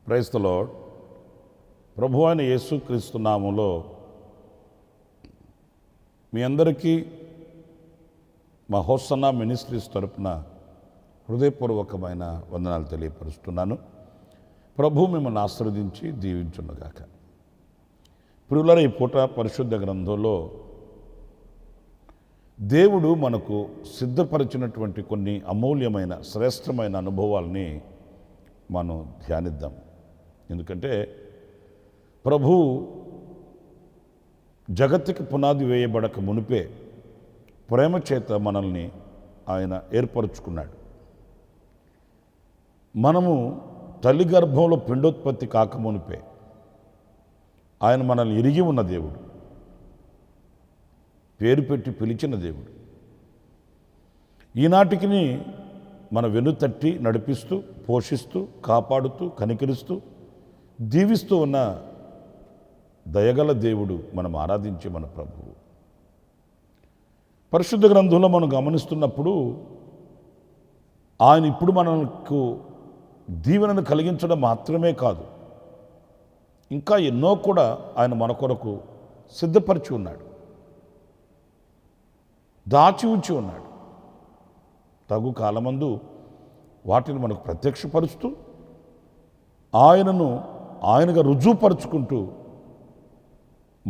Praise the lord. ప్రభువైన యేసుక్రీస్తు నామములో మీ అందరికీ మా హోసన్నా మినిస్ట్రీస్ తరపున హృదయపూర్వకమైన వందనాలు తెలియపరుస్తున్నాను. ప్రభు మిమ్మల్ని ఆశీర్వదించి దీవించునుగాక. ప్రియులారా, ఈ పూట పరిశుద్ధ గ్రంథంలో దేవుడు మనకు సిద్ధపరిచినటువంటి కొన్ని అమూల్యమైన శ్రేష్టమైన అనుభవాల్ని మనం ధ్యానిద్దాం. ఎందుకంటే ప్రభు జగత్తుకి పునాది వేయబడక మునిపే ప్రేమ చేత మనల్ని ఆయన ఏర్పరచుకున్నాడు. మనము తల్లి గర్భంలో పిండోత్పత్తి కాకమునిపే ఆయన మనల్ని ఎరిగి ఉన్న దేవుడు, పేరు పెట్టి పిలిచిన దేవుడు. ఈనాటికి మన వెన్నుతట్టి నడిపిస్తూ, పోషిస్తూ, కాపాడుతూ, కనికరిస్తూ, దీవిస్తూ ఉన్న దయగల దేవుడు మనం ఆరాధించే మన ప్రభువు. పరిశుద్ధ గ్రంథంలో మనం గమనిస్తున్నప్పుడు ఆయన ఇప్పుడు మనకు దీవెనను కలిగించడం మాత్రమే కాదు, ఇంకా ఎన్నో కూడా ఆయన మన కొరకు సిద్ధపరిచి ఉన్నాడు, దాచి ఉంచి ఉన్నాడు. తగు కాలమందు వాటిని మనకు ప్రత్యక్షపరుస్తూ ఆయనను ఆయనగా రుజువుపరుచుకుంటూ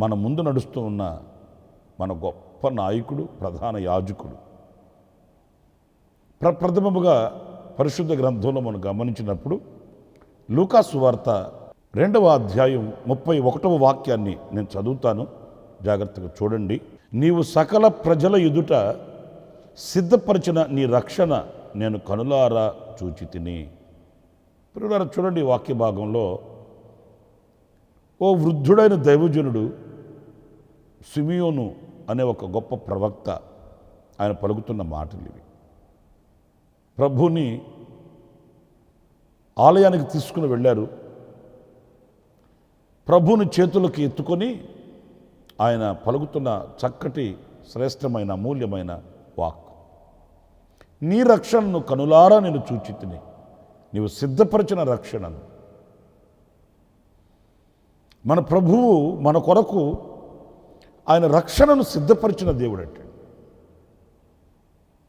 మన ముందు నడుస్తూ ఉన్న మన గొప్ప నాయకుడు, ప్రధాన యాజకుడు. ప్రథమముగా పరిశుద్ధ గ్రంథంలో మనం గమనించినప్పుడు లూకా సువార్త 2వ అధ్యాయం 31వ వాక్యాన్ని నేను చదువుతాను, జాగ్రత్తగా చూడండి. నీవు సకల ప్రజల ఎదుట సిద్ధపరిచిన నీ రక్షణ నేను కనులారా చూచి తిని. ప్రియులారా, చూడండి, వాక్య భాగంలో ఓ వృద్ధుడైన దైవజనుడు సిమియోను అనే ఒక గొప్ప ప్రవక్త ఆయన పలుకుతున్న మాటలు ఇవి. ప్రభుని ఆలయానికి తీసుకుని వెళ్ళారు. ప్రభుని చేతులకు ఎత్తుకొని ఆయన పలుకుతున్న చక్కటి శ్రేష్టమైన అమూల్యమైన వాక్. నీ రక్షణను కనులారా నేను చూచి తిని, నీవు సిద్ధపరిచిన రక్షణను. మన ప్రభువు మన కొరకు ఆయన రక్షణను సిద్ధపరిచిన దేవుడు అంటే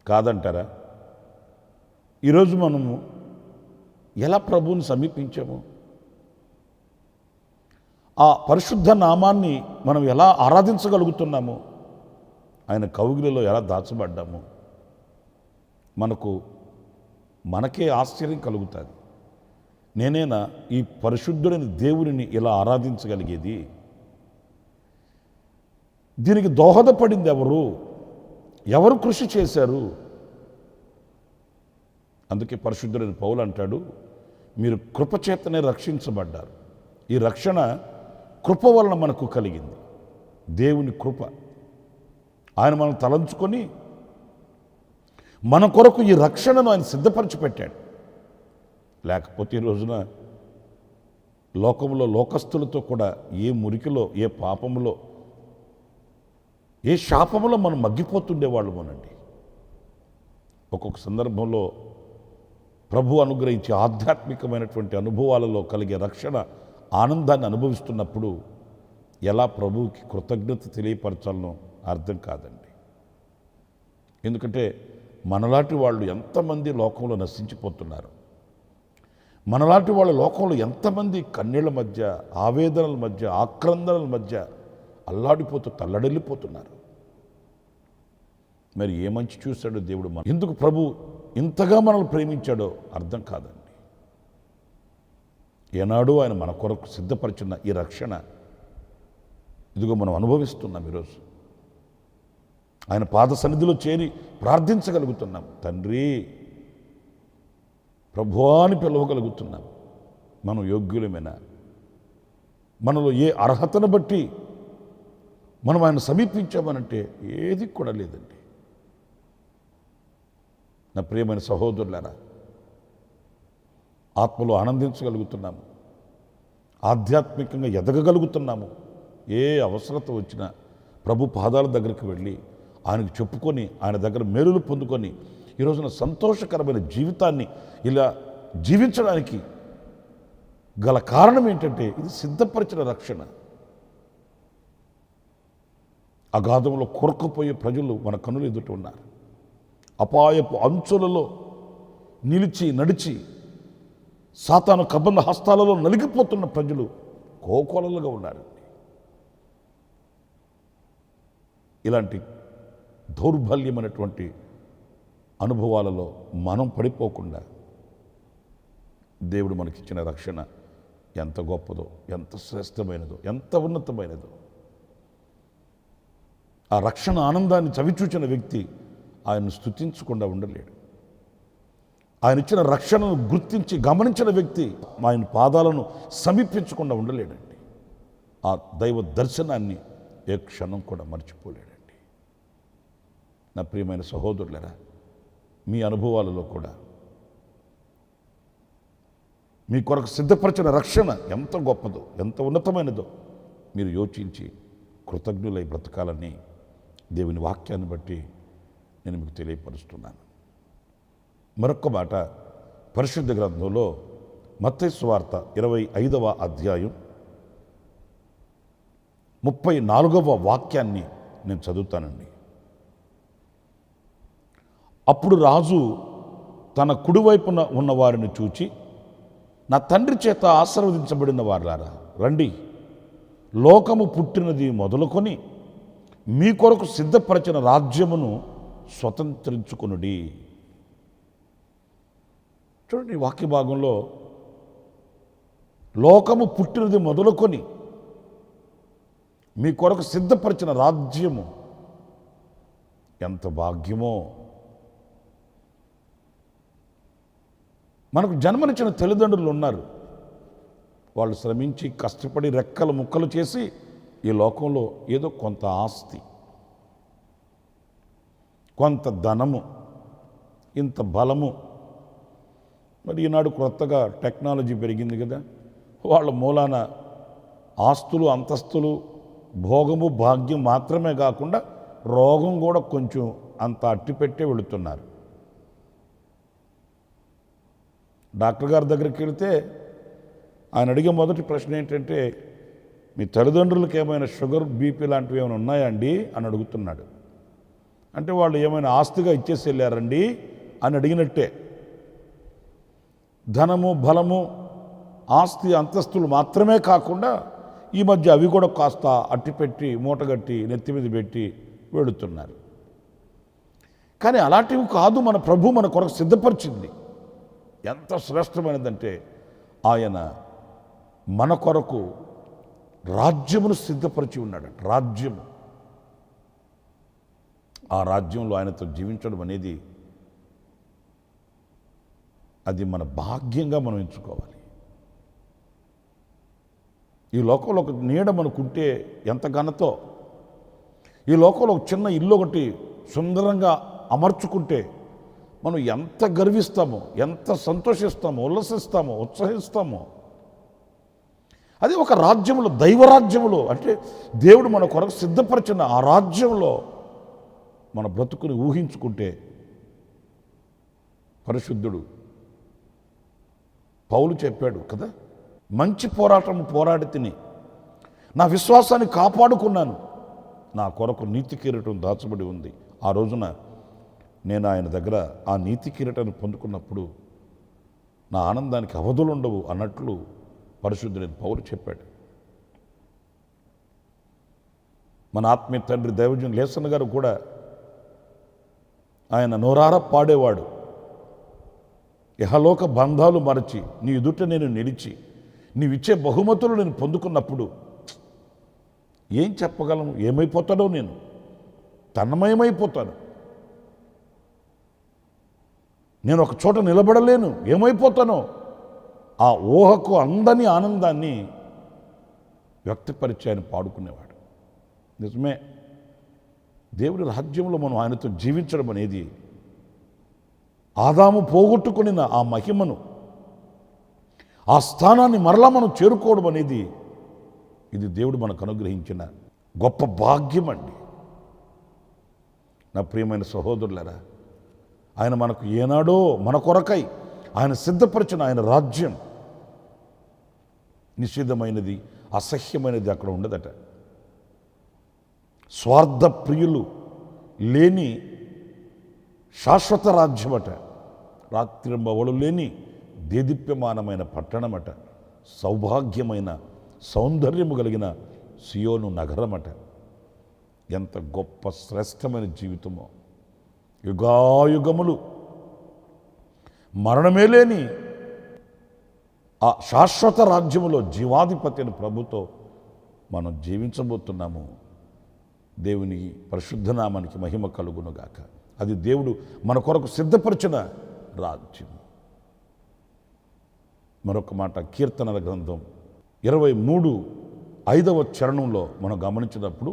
కాదంటారా? ఈరోజు మనము ఎలా ప్రభువుని సమీపించాము, ఆ పరిశుద్ధ నామాన్ని మనం ఎలా ఆరాధించగలుగుతున్నాము, ఆయన కౌగిలిలో ఎలా దాచబడ్డాము, మనకే ఆశ్చర్యం కలుగుతుంది. నేనేనా ఈ పరిశుద్ధుడైన దేవుడిని ఇలా ఆరాధించగలిగేది? దీనికి దోహదపడింది ఎవరు కృషి చేశారు? అందుకే పరిశుద్ధుడైన పౌలు అంటాడు, మీరు కృపచేతనే రక్షించబడ్డారు. ఈ రక్షణ కృప వలన మనకు కలిగింది, దేవుని కృప. ఆయన మనం తలంచుకొని మన కొరకు ఈ రక్షణను ఆయన సిద్ధపరిచి పెట్టాడు. లేకపోతే ఈ రోజున లోకంలో లోకస్తులతో కూడా ఏ మురికిలో, ఏ పాపములో, ఏ శాపములో మనం మగ్గిపోతుండేవాళ్ళమోనండి. ఒక్కొక్క సందర్భంలో ప్రభు అనుగ్రహించే ఆధ్యాత్మికమైనటువంటి అనుభవాలలో కలిగే రక్షణ ఆనందాన్ని అనుభవిస్తున్నప్పుడు ఎలా ప్రభువుకి కృతజ్ఞత తెలియపరచాలనో అర్థం కాదండి. ఎందుకంటే మనలాంటి వాళ్ళు ఎంతమంది లోకంలో నశించిపోతున్నారు, మనలాంటి వాళ్ళ లోకంలో ఎంతమంది కన్నీళ్ల మధ్య, ఆవేదనల మధ్య, ఆక్రందనల మధ్య అల్లాడిపోతూ తల్లడిల్లిపోతున్నారు. మరి ఏ మంచి చూశాడో దేవుడు ఎందుకు ప్రభు ఇంతగా మనల్ని ప్రేమించాడో అర్థం కాదండి. ఏనాడు ఆయన మన కొరకు సిద్ధపరిచిన ఈ రక్షణ ఇదిగో మనం అనుభవిస్తున్నాం ఈరోజు. ఆయన పాద సన్నిధిలో చేరి ప్రార్థించగలుగుతున్నాం. తండ్రి, ప్రభువా అని పిలవగలుగుతున్నాం. మనం యోగ్యులమేనా? మనలో ఏ అర్హతను బట్టి మనం ఆయన సమీపించామనంటే ఏది కూడా లేదండి. నా ప్రియమైన సహోదరులారా, ఆత్మలో ఆనందించగలుగుతున్నాము, ఆధ్యాత్మికంగా ఎదగగలుగుతున్నాము. ఏ అవసరత వచ్చినా ప్రభు పాదాల దగ్గరికి వెళ్ళి ఆయనకు చెప్పుకొని ఆయన దగ్గర మేలులు పొందుకొని ఈ రోజున సంతోషకరమైన జీవితాన్ని ఇలా జీవించడానికి గల కారణం ఏంటంటే ఇది సిద్ధపరిచిన రక్షణ. అగాధంలో కొరకపోయే ప్రజలు మన కనులు ఎదుట ఉన్నారు. అపాయపు అంచులలో నిలిచి నడిచి సాతాను కబంధ హస్తాలలో నలిగిపోతున్న ప్రజలు కోకొలలుగా ఉన్నారండి. ఇలాంటి దౌర్బల్యమైనటువంటి అనుభవాలలో మనం పడిపోకుండా దేవుడు మనకిచ్చిన రక్షణ ఎంత గొప్పదో, ఎంత శ్రేష్టమైనదో, ఎంత ఉన్నతమైనదో. ఆ రక్షణ ఆనందాన్ని చవిచూచిన వ్యక్తి ఆయన్ను స్తుతించకుండా ఉండలేడు. ఆయన ఇచ్చిన రక్షణను గుర్తించి గమనించిన వ్యక్తి ఆయన పాదాలను సమీపించకుండా ఉండలేడండి. ఆ దైవ దర్శనాన్ని ఏ క్షణం కూడా మర్చిపోలేడండి. నా ప్రియమైన సహోదరులరా, మీ అనుభవాలలో కూడా మీ కొరకు సిద్ధపరిచిన రక్షణ ఎంత గొప్పదో, ఎంత ఉన్నతమైనదో మీరు యోచించి కృతజ్ఞులై బ్రతకాలని దేవుని వాక్యాన్ని బట్టి నేను మీకు తెలియపరుస్తున్నాను. మరొక్క మాట, పరిశుద్ధ గ్రంథంలో మత్తయి సువార్త 25వ అధ్యాయం 34వ వాక్యాన్ని నేను చదువుతానండి. అప్పుడు రాజు తన కుడివైపున ఉన్న వారిని చూచి, నా తండ్రి చేత ఆశీర్వదించబడిన వారులారా, రండి, లోకము పుట్టినది మొదలుకొని మీ కొరకు సిద్ధపరిచిన రాజ్యమును స్వతంత్రించుకొనుడి. చూడండి, ఈ వాక్య భాగంలో లోకము పుట్టినది మొదలుకొని మీ కొరకు సిద్ధపరిచిన రాజ్యము ఎంత భాగ్యమో. మనకు జన్మనిచ్చిన తల్లిదండ్రులు ఉన్నారు. వాళ్ళు శ్రమించి కష్టపడి రెక్కలు ముక్కలు చేసి ఈ లోకంలో ఏదో కొంత ఆస్తి, కొంత ధనము, ఇంత బలము. మరి ఈనాడు కొత్తగా టెక్నాలజీ పెరిగింది కదా, వాళ్ళ మూలాన ఆస్తులు, అంతస్తులు, భోగము, భాగ్యం మాత్రమే కాకుండా రోగం కూడా కొంచెం అంత అట్టిపెట్టే వెళుతున్నారు. డాక్టర్ గారి దగ్గరికి వెళితే ఆయన అడిగే మొదటి ప్రశ్న ఏంటంటే, మీ తల్లిదండ్రులకు ఏమైనా షుగర్, బీపీ లాంటివి ఏమైనా ఉన్నాయా అండి అని అడుగుతున్నాడు. అంటే వాళ్ళు ఏమైనా ఆస్తిగా ఇచ్చేసి వెళ్ళారండి అని అడిగినట్టే. ధనము, బలము, ఆస్తి, అంతస్తులు మాత్రమే కాకుండా ఈ మధ్య అవి కూడా కాస్త అట్టిపెట్టి మూటగట్టి నెత్తి మీద పెట్టి వెళుతున్నారు. కానీ అలాంటివి కాదు మన ప్రభు మన కొరకు సిద్ధపరిచింది. ఎంత శ్రేష్టమైనదంటే ఆయన మన కొరకు రాజ్యమును సిద్ధపరిచి ఉన్నాడు. రాజ్యము, ఆ రాజ్యంలో ఆయనతో జీవించడం అనేది అది మన భాగ్యంగా మనం ఎంచుకోవాలి. ఈ లోకంలో ఒక నీడ మనకుంటే ఎంత ఘనతో, ఈ లోకంలో ఒక చిన్న ఇల్లు ఒకటి సుందరంగా అమర్చుకుంటే మనం ఎంత గర్విస్తామో, ఎంత సంతోషిస్తామో, ఉల్లసిస్తామో, ఉత్సహిస్తామో. అది ఒక రాజ్యంలో, దైవరాజ్యంలో, అంటే దేవుడు మన కొరకు సిద్ధపరిచిన ఆ రాజ్యంలో మన బ్రతుకుని ఊహించుకుంటే, పరిశుద్ధుడు పౌలు చెప్పాడు కదా, మంచి పోరాటం పోరాడి తిని నా విశ్వాసాన్ని కాపాడుకున్నాను, నా కొరకు నీతి కిరీటం దాచబడి ఉంది. ఆ రోజున నేను ఆయన దగ్గర ఆ నీతి కిరీటాన్ని పొందుకున్నప్పుడు నా ఆనందానికి అవధులు ఉండవు అన్నట్లు పరిశుద్ధుడైన పౌలు చెప్పాడు. మన ఆత్మీయ తండ్రి దైవజన్ లేసన్ గారు కూడా ఆయన నోరార పాడేవాడు. ఇహలోక బంధాలు మరచి నీ ఎదుట నేను నిలిచి నీవిచ్చే బహుమతులు నేను పొందుకున్నప్పుడు ఏం చెప్పగలను, ఏమైపోతాడో నేను, తన్మయమైపోతాను. నేను ఒక చోట నిలబడలేను, ఏమైపోతానో. ఆ ఊహకు అందని ఆనందాన్ని వ్యక్తపరిచి ఆయన పాడుకునేవాడు. నిజమే, దేవుడి రాజ్యంలో మనం ఆయనతో జీవించడం అనేది, ఆదాము పోగొట్టుకున్న ఆ మహిమను, ఆ స్థానాన్ని మరలా మనం చేరుకోవడం అనేది, ఇది దేవుడు మనకు అనుగ్రహించిన గొప్ప భాగ్యం అండి. నా ప్రియమైన సహోదరులారా, ఆయన మనకు ఏనాడో మన కొరకై ఆయన సిద్ధపరిచిన ఆయన రాజ్యం నిషిద్ధమైనది, అసహ్యమైనది అక్కడ ఉండదట. స్వార్థ ప్రియులు లేని శాశ్వత రాజ్యమట. రాత్రింబవళ్ళు లేని దేదీప్యమానమైన పట్టణమట. సౌభాగ్యమైన సౌందర్యము కలిగిన సియోను నగరమట. ఎంత గొప్ప శ్రేష్టమైన జీవితమో! యుగాయుగములు మరణమే లేని ఆ శాశ్వత రాజ్యములో జీవాధిపతి అని ప్రభుతో మనం జీవించబోతున్నాము. దేవుని పరిశుద్ధనామానికి మహిమ కలుగునుగాక. అది దేవుడు మన కొరకు సిద్ధపరిచిన రాజ్యం. మరొక మాట, కీర్తనల గ్రంథం 23:5 చరణంలో మనం గమనించినప్పుడు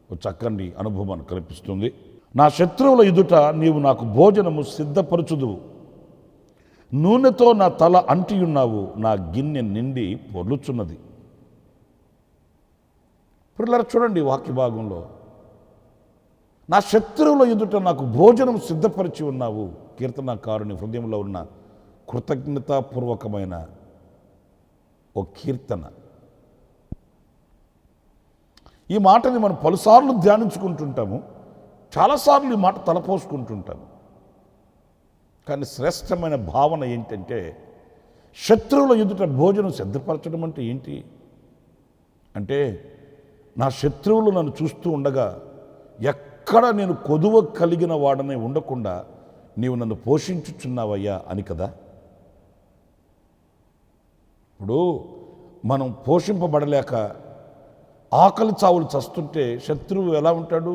ఒక చక్కని అనుభవం మనకు కనిపిస్తుంది. నా శత్రువుల ఎదుట నీవు నాకు భోజనము సిద్ధపరచుదువు, నూనెతో నా తల అంటియున్నావు, నా గిన్నె నిండి పొర్లుచున్నది. పిల్లలు చూడండి, వాక్య భాగంలో నా శత్రువుల ఎదుట నాకు భోజనం సిద్ధపరిచి ఉన్నావు. కీర్తనకారుని హృదయంలో ఉన్న కృతజ్ఞతాపూర్వకమైన ఓ కీర్తన. ఈ మాటని మనం పలుసార్లు ధ్యానించుకుంటుంటాము, చాలాసార్లు ఈ మాట తలపోసుకుంటుంటాము. కానీ శ్రేష్టమైన భావన ఏంటంటే, శత్రువుల ఎదుట భోజనం సిద్ధపరచడం అంటే ఏంటి అంటే, నా శత్రువులు నన్ను చూస్తూ ఉండగా ఎక్కడ నేను కొదువ కలిగిన వాడనే ఉండకుండా నీవు నన్ను పోషించుచున్నావయ్యా అని కదా. ఇప్పుడు మనం పోషింపబడలేక ఆకలి చావులు చస్తుంటే శత్రువు ఎలా ఉంటాడు?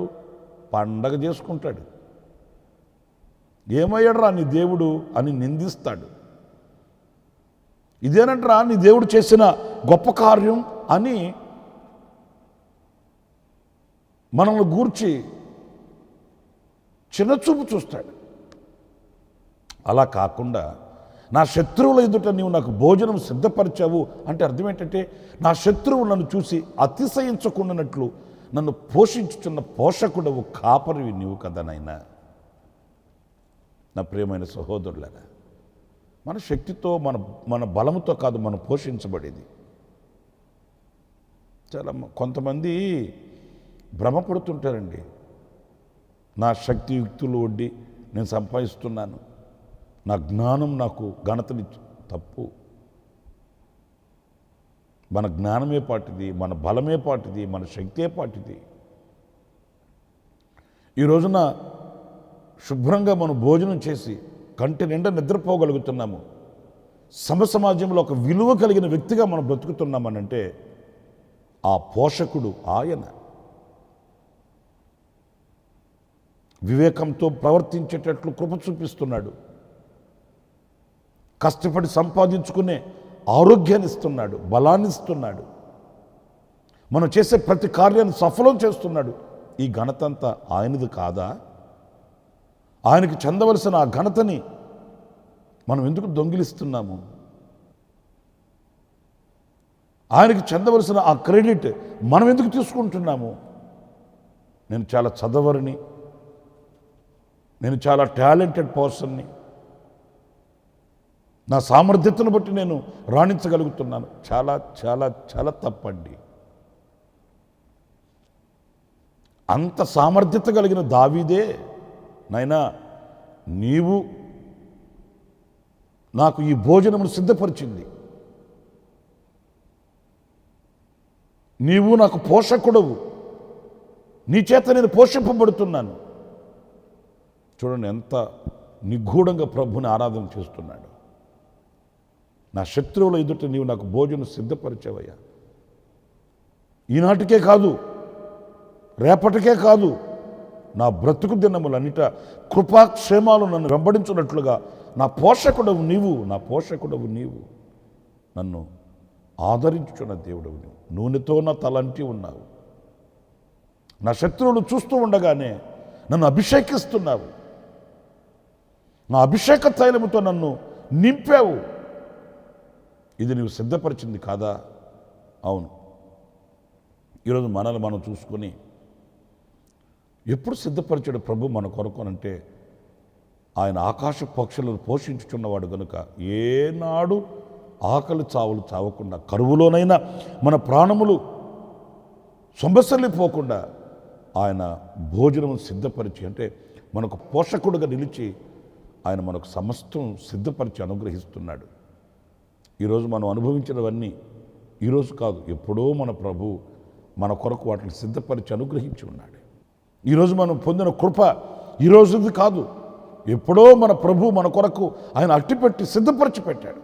పండగ చేసుకుంటాడు. ఏమయ్యాడురా నీ దేవుడు అని నిందిస్తాడు. ఇదేనంటరా నీ దేవుడు చేసిన గొప్ప కార్యం అని మనల్ని గూర్చి చిన్నచూపు చూస్తాడు. అలా కాకుండా నా శత్రువుల ఎదుట నీవు నాకు భోజనం సిద్ధపరిచావు అంటే అర్థం ఏంటంటే, నా శత్రువు నన్ను చూసి అతిశయించకుండానట్లు నన్ను పోషించుచున్న పోషకుడవు, కాపరివి నీవు కదా నాయనా. నా ప్రియమైన సహోదరులారా, మన శక్తితో మన బలముతో కాదు మనం పోషించబడేది. చాలా కొంతమంది భ్రమపడుతుంటారండి. నా శక్తియుక్తులు వడ్డీ నేను సంపాదిస్తున్నాను, నా జ్ఞానం నాకు ఘనతనిచ్చు. తప్పు. మన జ్ఞానమే పాటిది, మన బలమే పాటిది, మన శక్తే పాటిది. ఈ రోజున శుభ్రంగా మనం భోజనం చేసి కంటి నిండా నిద్రపోగలుగుతున్నాము, సమాజంలో ఒక విలువ కలిగిన వ్యక్తిగా మనం బ్రతుకుతున్నామనంటే ఆ పోషకుడు ఆయన. వివేకంతో ప్రవర్తించేటట్లు కృప చూపిస్తున్నాడు. కష్టపడి సంపాదించుకునే ఆరోగ్యాన్ని ఇస్తున్నాడు, బలాన్ని ఇస్తున్నాడు. మనం చేసే ప్రతి కార్యాన్ని సఫలం చేస్తున్నాడు. ఈ ఘనత అంతా ఆయనది కాదా? ఆయనకి చెందవలసిన ఆ ఘనతని మనం ఎందుకు దొంగిలిస్తున్నాము? ఆయనకి చెందవలసిన ఆ క్రెడిట్ మనం ఎందుకు తీసుకుంటున్నాము? నేను చాలా చదవరిని, నేను చాలా టాలెంటెడ్ పర్సన్ని, నా సామర్థ్యతను బట్టి నేను రాణించగలుగుతున్నాను. చాలా చాలా చాలా తప్పండి. అంత సామర్థ్యత కలిగిన దావీదే, నాయనా నీవు నాకు ఈ భోజనమును సిద్ధపరిచింది, నీవు నాకు పోషకుడవు, నీ చేత నేను పోషింపబడుతున్నాను. చూడండి ఎంత నిగూఢంగా ప్రభుని ఆరాధన చేస్తున్నాడు. నా శత్రువుల ఎదుట నీవు నాకు భోజనం సిద్ధపరిచావయ్యా. ఈనాటికే కాదు, రేపటికే కాదు, నా బ్రతుకు దినములన్నిట కృపాక్షేమాలు నన్ను వెంబడించున్నట్లుగా నా పోషకుడవు నీవు నన్ను ఆదరించుచున్న దేవుడవు నీవు. నూనెతో నా తలంటి ఉన్నావు. నా శత్రువులు చూస్తూ ఉండగానే నన్ను అభిషేకిస్తున్నావు. నా అభిషేక తైలముతో నన్ను నింపావు. ఇది నీవు సిద్ధపరిచింది కాదా? అవును. ఈరోజు మనల్ని మనం చూసుకొని ఎప్పుడు సిద్ధపరిచాడు ప్రభు మన కొరకు అంటే, ఆయన ఆకాశ పక్షులను పోషించుచున్నవాడు కనుక ఏనాడు ఆకలి చావులు చావకుండా, కరువులోనైనా మన ప్రాణములు సొంబసల్లిపోకుండా ఆయన భోజనం సిద్ధపరిచి, అంటే మనకు పోషకుడుగా నిలిచి ఆయన మనకు సమస్తం సిద్ధపరిచి అనుగ్రహిస్తున్నాడు. ఈరోజు మనం అనుభవించినవన్నీ ఈరోజు కాదు, ఎప్పుడో మన ప్రభు మన కొరకు వాటిని సిద్ధపరిచి అనుగ్రహించి ఉన్నాడు. ఈరోజు మనం పొందిన కృప ఈరోజుది కాదు, ఎప్పుడో మన ప్రభు మన కొరకు ఆయన అట్టిపెట్టి సిద్ధపరిచి పెట్టాడు.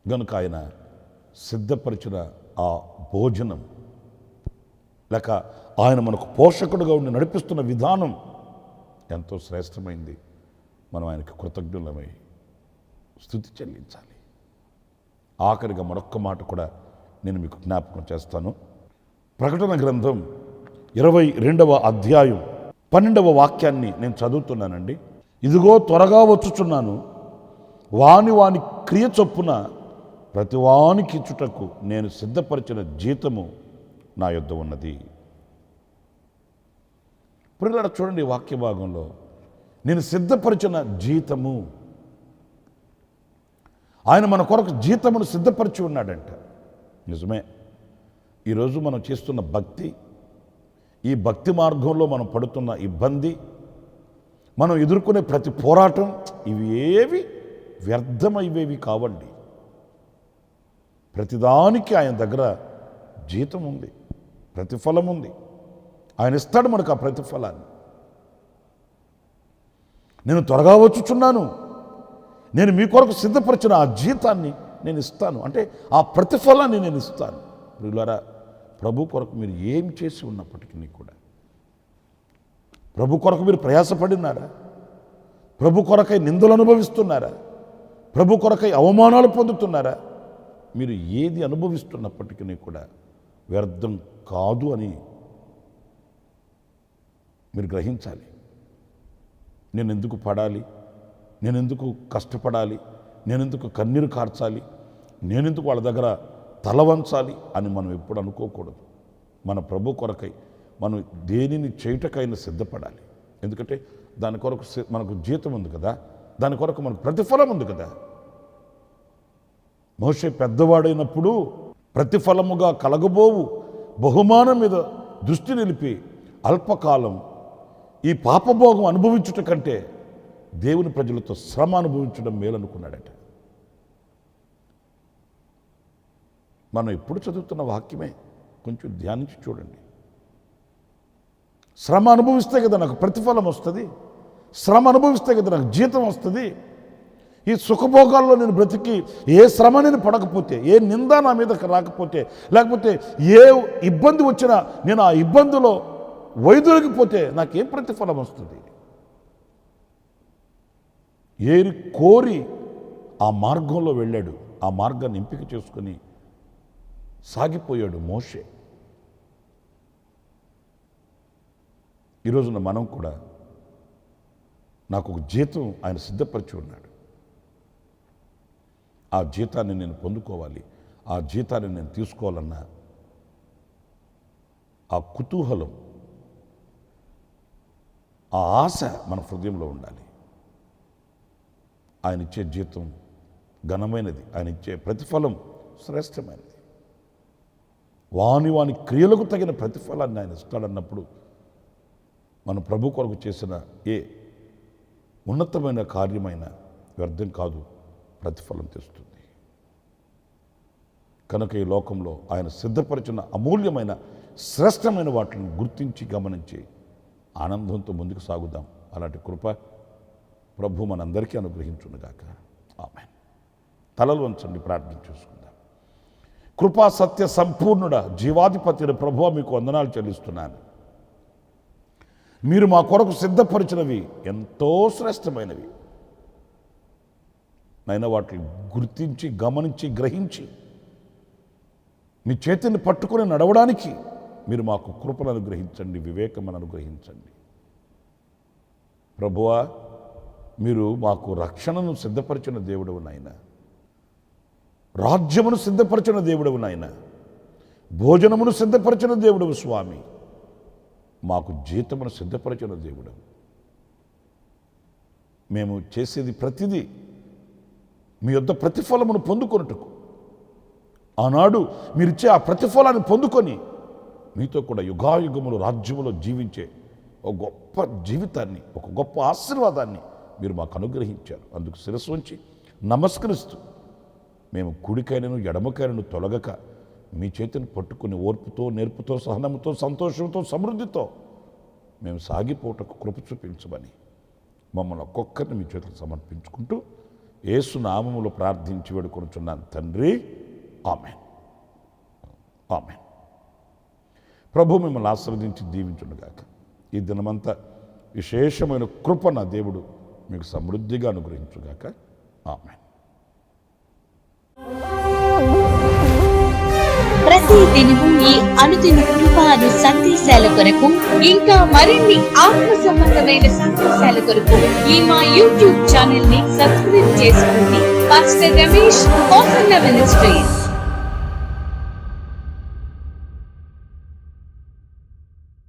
గనుక ఆయన సిద్ధపరిచిన ఆ భోజనం లేక ఆయన మనకు పోషకుడుగా ఉండి నడిపిస్తున్న విధానం ఎంతో శ్రేష్టమైంది. మనం ఆయనకు కృతజ్ఞులమై స్తుతి చెల్లించాలి. ఆఖరిగా మరొక్క మాట కూడా నేను మీకు జ్ఞాపకం చేస్తాను. ప్రకటన గ్రంథం 22వ అధ్యాయం 12వ వాక్యాన్ని నేను చదువుతున్నానండి. ఇదిగో త్వరగా వచ్చుచున్నాను, వాని క్రియ చొప్పున ప్రతి వానికి ఇచ్చుటకు నేను సిద్ధపరిచిన జీతము నా యొద్ద ఉన్నది. ఇప్పుడు చూడండి, వాక్య భాగంలో నేను సిద్ధపరిచిన జీతము, ఆయన మన కొరకు జీతమును సిద్ధపరిచి ఉన్నాడంట. నిజమే. ఈరోజు మనం చేస్తున్న భక్తి, ఈ భక్తి మార్గంలో మనం పడుతున్న ఇబ్బంది, మనం ఎదుర్కొనే ప్రతి పోరాటం, ఇవి ఏవి వ్యర్థమైవేవి కావండి. ప్రతిదానికి ఆయన దగ్గర జీతం ఉంది, ప్రతిఫలం ఉంది. ఆయన ఇస్తాడు మనకు ఆ ప్రతిఫలాన్ని. నేను త్వరగా వచ్చుచున్నాను, నేను మీ కొరకు సిద్ధపరిచిన ఆ జీతాన్ని నేను ఇస్తాను, అంటే ఆ ప్రతిఫలాన్ని నేను ఇస్తాను. ప్రియులారా, ప్రభు కొరకు మీరు ఏం చేసి ఉన్నప్పటికీ కూడా, ప్రభు కొరకు మీరు ప్రయాసపడినారా? ప్రభు కొరకై నిందలు అనుభవిస్తున్నారా? ప్రభు కొరకై అవమానాలు పొందుతున్నారా? మీరు ఏది అనుభవిస్తున్నప్పటికీ కూడా వ్యర్థం కాదు అని మీరు గ్రహించాలి. నేను ఎందుకు పడాలి, నేనెందుకు కష్టపడాలి, నేనెందుకు కన్నీరు కార్చాలి, నేనెందుకు వాళ్ళ దగ్గర తల వంచాలి అని మనం ఎప్పుడు అనుకోకూడదు. మన ప్రభు కొరకై మనం దేనిని చేయుటకైనా సిద్ధపడాలి. ఎందుకంటే దాని కొరకు మనకు జీతం ఉంది కదా, దాని కొరకు మనకు ప్రతిఫలం ఉంది కదా. మోషే పెద్దవాడైనప్పుడు ప్రతిఫలముగా కలగబోవు బహుమానం మీద దృష్టి నిలిపి అల్పకాలం ఈ పాపభోగం అనుభవించుట కంటే దేవుని ప్రజలతో శ్రమ అనుభవించడం మేలనుకున్నాడట. మనం ఎప్పుడు చదువుతున్న వాక్యమే, కొంచెం ధ్యానించి చూడండి. శ్రమ అనుభవిస్తే కదా నాకు ప్రతిఫలం వస్తుంది, శ్రమ అనుభవిస్తే కదా నాకు జీతం వస్తుంది. ఈ సుఖభోగాల్లో నేను బ్రతికి ఏ శ్రమ నేను పడకపోతే, ఏ నింద నా మీద రాకపోతే, లేకపోతే ఏ ఇబ్బంది వచ్చినా నేను ఆ ఇబ్బందిలో వైదొలిగిపోతే నాకేం ప్రతిఫలం వస్తుంది? ఏరి కోరి ఆ మార్గంలో వెళ్ళాడు, ఆ మార్గాన్ని ఎంపిక చేసుకొని సాగిపోయాడు మోషే. ఈరోజున మనం కూడా నాకు ఒక జీతం ఆయన సిద్ధపరిచి ఉన్నాడు, ఆ జీతాన్ని నేను పొందుకోవాలి, ఆ జీతాన్ని నేను తీసుకోవాలన్న ఆ కుతూహలం, ఆ ఆశ మన హృదయంలో ఉండాలి. ఆయన ఇచ్చే జీతం ఘనమైనది, ఆయన ఇచ్చే ప్రతిఫలం శ్రేష్టమైనది. వాని క్రియలకు తగిన ప్రతిఫలాన్ని ఆయన ఇస్తాడన్నప్పుడు మన ప్రభు కొరకు చేసిన ఏ ఉన్నతమైన కార్యమైన వ్యర్థం కాదు, ప్రతిఫలం తెస్తుంది. కనుక ఈ లోకంలో ఆయన సిద్ధపరిచిన అమూల్యమైన శ్రేష్టమైన వాటిని గుర్తించి గమనించి ఆనందంతో ముందుకు సాగుదాం. అలాంటి కృప ప్రభు మనందరికీ అనుగ్రహించునుగాక. ఆమేన్. తలలు వంచండి, ప్రార్థన చేసుకుందాం. కృపా సత్య సంపూర్ణుడ జీవాధిపతి ప్రభువా, మీకు వందనాలు చెల్లిస్తున్నాను. మీరు మా కొరకు సిద్ధపరిచినవి ఎంతో శ్రేష్టమైనవి. నైనా వాటిని గుర్తించి, గమనించి, గ్రహించి మీ చేతిని పట్టుకొని నడవడానికి మీరు మాకు కృపను అనుగ్రహించండి, వివేకమును అనుగ్రహించండి. ప్రభువా, మీరు మాకు రక్షణను సిద్ధపరిచిన దేవుడవు నాయన, రాజ్యమును సిద్ధపరిచిన దేవుడవు నాయన, భోజనమును సిద్ధపరిచిన దేవుడవు స్వామి, మాకు జీతమును సిద్ధపరిచిన దేవుడవు. మేము చేసేది ప్రతిదీ మీ యొద్ద ప్రతిఫలమును పొందుకొనుటకు, ఆనాడు మీరిచ్చే ఆ ప్రతిఫలాన్ని పొందుకొని మీతో కూడా యుగాయుగములు రాజ్యములో జీవించే ఒక గొప్ప జీవితాన్ని, ఒక గొప్ప ఆశీర్వాదాన్ని మీరు మాకు అనుగ్రహించారు. అందుకు శిరస్సు ఉంచి నమస్కరిస్తూ మేము కుడికైనను ఎడమకైనను తొలగక మీ చేతిని పట్టుకుని ఓర్పుతో, నేర్పుతో, సహనముతో, సంతోషంతో, సమృద్ధితో మేము సాగిపోవటకు కృప చూపించమని మమ్మల్ని ఒక్కొక్కరిని మీ చేతులకు సమర్పించుకుంటూ యేసు నామములో ప్రార్థించి వేడుకొనుచున్నాను తండ్రి. ఆమేన్, ఆమేన్. ప్రభు మిమ్మల్ని ఆశీర్వదించి దీవించునుగాక. ఈ దినమంతా విశేషమైన కృప నా దేవుడు మీకు సమృద్ధిగా అనుగ్రహించుగాక. ఆమేన్. ప్రతి దినము ఈ అనుదిన కృపాను సందేశాల కొరకు, ఇంకా మరిన్ని ఆత్మ సంబంధమైన సందేశాల కొరకు ఈ మా యూట్యూబ్ ఛానల్ ని సబ్స్క్రైబ్ చేసుకోండి. Pastor Ramesh, hosanna ministries.